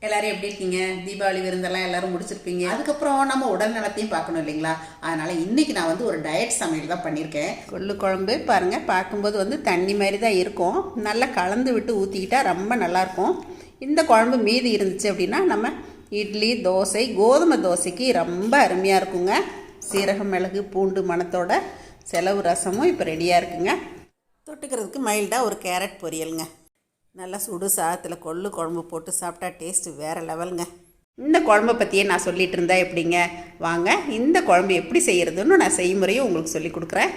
எல்லாரும் எப்படி இருக்கீங்க? தீபாவளி விருந்தெல்லாம் எல்லாரும் முடிச்சிருப்பீங்க. அதுக்கப்புறம் நம்ம உடல் நலத்தையும் பார்க்கணும் இல்லைங்களா? அதனால இன்னைக்கு நான் ஒரு டயட் சமையல் தான் பண்ணியிருக்கேன். கொள்ளு குழம்பு பாருங்க, பார்க்கும்போது தண்ணி மாதிரி தான் இருக்கும். நல்லா கலந்து விட்டு ஊற்றிக்கிட்டா ரொம்ப நல்லாயிருக்கும். இந்த குழம்பு மீதி இருந்துச்சு அப்படின்னா நம்ம இட்லி, தோசை, கோதுமை தோசைக்கு ரொம்ப அருமையாக இருக்குங்க. சீரகம், மிளகு, பூண்டு மணத்தோட செலவு ரசமும் இப்போ ரெடியாக இருக்குங்க. தொட்டுக்கிறதுக்கு மைல்டாக ஒரு கேரட் பொரியலுங்க. நல்லா சுடு சாதத்தில் கொள்ளு குழம்பு போட்டு சாப்பிட்டா டேஸ்ட்டு வேறு லெவலுங்க. இந்த குழம்பை பற்றியே நான் சொல்லிகிட்டு இருந்தேன். எப்படிங்க, வாங்க இந்த குழம்பு எப்படி செய்கிறதுன்னு நான் செய்முறையும் உங்களுக்கு சொல்லி கொடுக்குறேன்.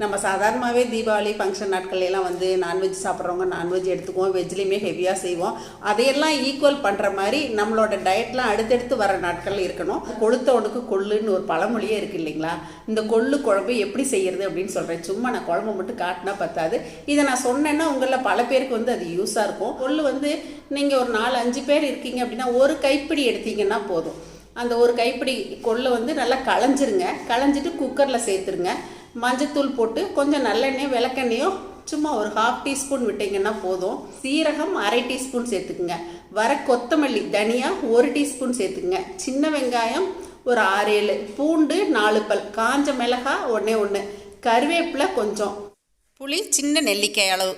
நம்ம சாதாரணமாகவே தீபாவளி ஃபங்க்ஷன் நாட்கள்லாம் நான்வெஜ் சாப்பிட்றவங்க நான்வெஜ் எடுத்துக்குவோம், வெஜ்லேயுமே ஹெவியாக செய்வோம். அதையெல்லாம் ஈக்குவல் பண்ணுற மாதிரி நம்மளோட டயட்லாம் அடுத்தடுத்து வர நாட்கள் இருக்கணும். கொளுத்தவனுக்கு கொள்ளுன்னு ஒரு பழமொழியே இருக்குது இல்லைங்களா? இந்த கொள்ளு குழம்பு எப்படி செய்கிறது அப்படின்னு சொல்கிறேன். சும்மா நான் குழம்பு மட்டும் காட்டினா பத்தாது. இதை நான் சொன்னேன்னா உங்களில் பல பேருக்கு அது யூஸாக இருக்கும். கொள்ளு நீங்கள் ஒரு 4-5 பேர் இருக்கீங்க அப்படின்னா ஒரு கைப்பிடி எடுத்தீங்கன்னா போதும். அந்த ஒரு கைப்பிடி கொள்ளு நல்லா களைஞ்சிருங்க. களைஞ்சிட்டு குக்கரில் சேர்த்துருங்க. மஞ்சத்தூள் போட்டு கொஞ்சம் நல்லெண்ணெய், விளக்கெண்ணையோ சும்மா ஒரு 1/2 டீஸ்பூன் விட்டிங்கன்னா போதும். சீரகம் 1/2 டீஸ்பூன் சேர்த்துக்குங்க. வர கொத்தமல்லி, தனியா 1 டீஸ்பூன் சேர்த்துக்குங்க. சின்ன வெங்காயம் ஒரு 6-7, பூண்டு 4 பல், காஞ்ச மிளகாய் 1, கருவேப்பிலை கொஞ்சம், புளி சின்ன நெல்லிக்காய் அளவு,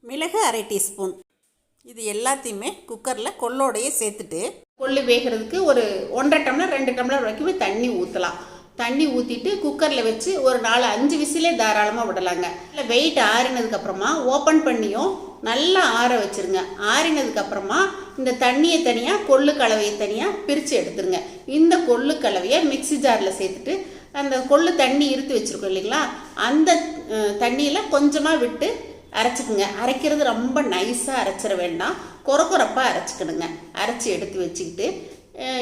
மிளகு 1/2 டீஸ்பூன். இது எல்லாத்தையுமே குக்கரில் கொள்ளோடையே சேர்த்துட்டு கொள்ளு வேகிறதுக்கு ஒரு 1.5 டம்ளர் 2 டம்ளர் வரைக்கும் தண்ணி ஊற்றலாம். தண்ணி ஊற்றிட்டு குக்கரில் வச்சு ஒரு 4-5 விசிலே தாராளமாக விடலாங்க. இல்லை வெயிட் ஆறினதுக்கப்புறமா ஓப்பன் பண்ணியும் நல்லா ஆற வச்சுருங்க. ஆறினதுக்கப்புறமா இந்த தண்ணியை தனியாக, கொள்ளு கலவையை தனியாக பிரித்து எடுத்துருங்க. இந்த கொள்ளு கலவையை மிக்சி ஜாரில் சேர்த்துட்டு அந்த கொள்ளு தண்ணி இருத்து வச்சுருக்கோம் இல்லைங்களா, அந்த தண்ணியில் கொஞ்சமாக விட்டு அரைச்சிக்குங்க. அரைக்கிறது ரொம்ப நைஸாக அரைச்சிட வேண்டாம், கொரப்பாக அரைச்சிக்கணுங்க. அரைச்சி எடுத்து வச்சுக்கிட்டு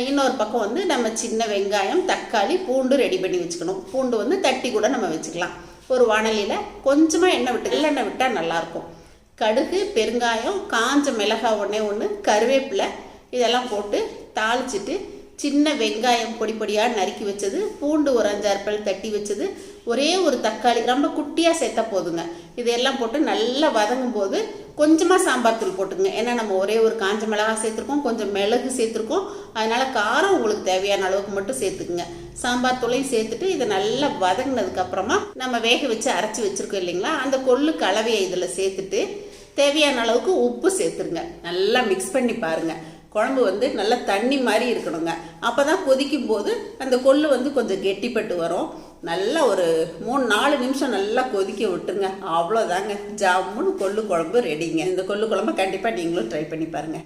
இன்னொரு பக்கம் நம்ம சின்ன வெங்காயம், தக்காளி, பூண்டு ரெடி பண்ணி வச்சுக்கணும். பூண்டு தட்டி கூட நம்ம வச்சுக்கலாம். ஒரு வாணலியில் கொஞ்சமாக எண்ணெய் விட்டு, எள்ளெண்ணெய் விட்டால் நல்லாயிருக்கும். கடுகு, பெருங்காயம், காஞ்ச மிளகாய் 1, கருவேப்பிலை இதெல்லாம் போட்டு தாளிச்சிட்டு சின்ன வெங்காயம் பொடி பொடியாக நறுக்கி வச்சது, பூண்டு ஒரு 5-6 பல் தட்டி வச்சது, ஒரே ஒரு தக்காளி ரொம்ப குட்டியாக சேர்த்தா போதுங்க. இதையெல்லாம் போட்டு நல்லா வதங்கும் போது கொஞ்சமாக சாம்பார் தூள் போட்டுங்க. ஏன்னா நம்ம ஒரே ஒரு காஞ்ச மிளகாய் சேர்த்துருக்கோம், கொஞ்சம் மிளகு சேர்த்துருக்கோம். அதனால் காரம் உங்களுக்கு தேவையான அளவுக்கு மட்டும் சேர்த்துக்குங்க. சாம்பார் தூளையும் சேர்த்துட்டு இதை நல்லா வதங்கினதுக்கப்புறமா நம்ம வேக வச்சு அரைச்சி வச்சுருக்கோம் இல்லைங்களா, அந்த கொள்ளு கலவையை இதில் சேர்த்துட்டு தேவையான அளவுக்கு உப்பு சேர்த்துருங்க. நல்லா மிக்ஸ் பண்ணி பாருங்கள். குழம்பு நல்லா தண்ணி மாதிரி இருக்கணுங்க. அப்போ தான் கொதிக்கும் போது அந்த கொள்ளு கொஞ்சம் கெட்டிப்பட்டு வரும். நல்லா ஒரு 3-4 நிமிஷம் நல்லா கொதிக்க விட்டுருங்க. அவ்வளோதாங்க, ஜாமுன்னு கொள்ளு குழம்பு ரெடிங்க. இந்த கொள்ளு குழம்பு கண்டிப்பாக நீங்களும் ட்ரை பண்ணி பாருங்கள்.